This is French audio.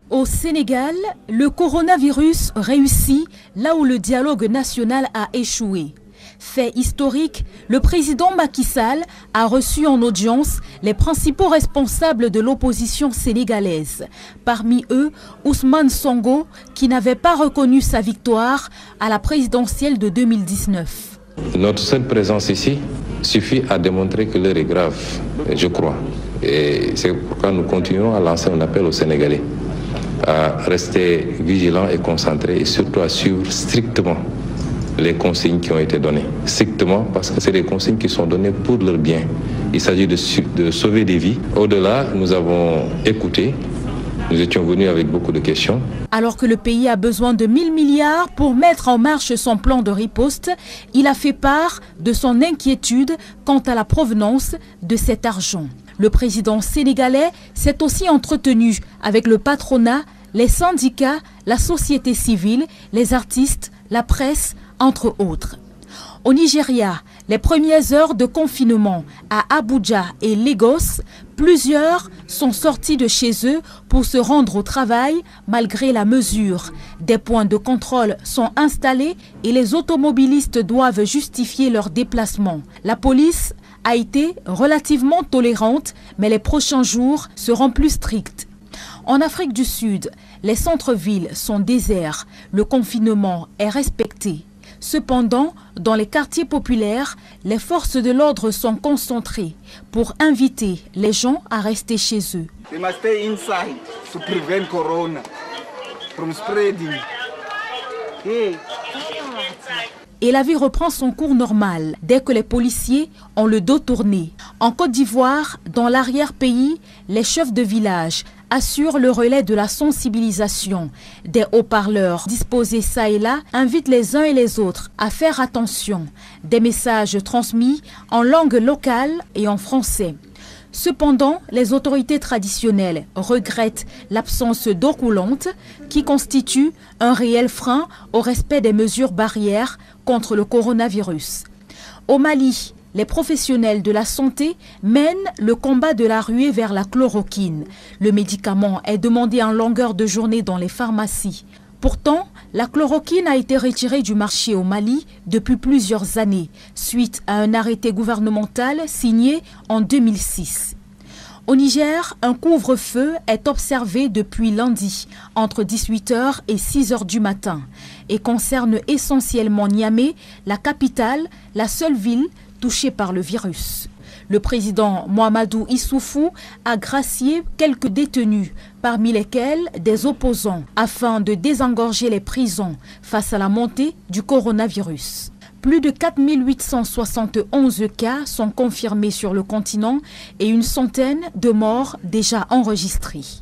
Au Sénégal, le coronavirus réussit là où le dialogue national a échoué. Fait historique, le président Macky Sall a reçu en audience les principaux responsables de l'opposition sénégalaise. Parmi eux, Ousmane Sonko, qui n'avait pas reconnu sa victoire à la présidentielle de 2019. Notre seule présence ici suffit à démontrer que l'heure est grave, je crois. Et c'est pourquoi nous continuons à lancer un appel aux Sénégalais à rester vigilants et concentrés et surtout à suivre strictement les consignes qui ont été données. Strictement parce que c'est des consignes qui sont données pour leur bien. Il s'agit de sauver des vies. Au-delà, nous avons écouté. Nous étions venus avec beaucoup de questions. Alors que le pays a besoin de 1000 milliards pour mettre en marche son plan de riposte, il a fait part de son inquiétude quant à la provenance de cet argent. Le président sénégalais s'est aussi entretenu avec le patronat, les syndicats, la société civile, les artistes, la presse, entre autres. Au Nigeria, les premières heures de confinement à Abuja et Lagos, plusieurs sont sortis de chez eux pour se rendre au travail malgré la mesure. Des points de contrôle sont installés et les automobilistes doivent justifier leur déplacement. La police a été relativement tolérante, mais les prochains jours seront plus stricts. En Afrique du Sud, les centres-villes sont déserts. Le confinement est respecté. Cependant, dans les quartiers populaires, les forces de l'ordre sont concentrées pour inviter les gens à rester chez eux. They must stay inside to prevent corona from spreading. Et la vie reprend son cours normal dès que les policiers ont le dos tourné. En Côte d'Ivoire, dans l'arrière-pays, les chefs de village assurent le relais de la sensibilisation. Des haut-parleurs disposés ça et là invitent les uns et les autres à faire attention. Des messages transmis en langue locale et en français. Cependant, les autorités traditionnelles regrettent l'absence d'eau coulante qui constitue un réel frein au respect des mesures barrières contre le coronavirus. Au Mali, les professionnels de la santé mènent le combat de la ruée vers la chloroquine. Le médicament est demandé en longueur de journée dans les pharmacies. Pourtant, la chloroquine a été retirée du marché au Mali depuis plusieurs années, suite à un arrêté gouvernemental signé en 2006. Au Niger, un couvre-feu est observé depuis lundi, entre 18h et 6h du matin, et concerne essentiellement Niamey, la capitale, la seule ville touchée par le virus. Le président Mahamadou Issoufou a gracié quelques détenus, parmi lesquels des opposants, afin de désengorger les prisons face à la montée du coronavirus. Plus de 4871 cas sont confirmés sur le continent et une centaine de morts déjà enregistrées.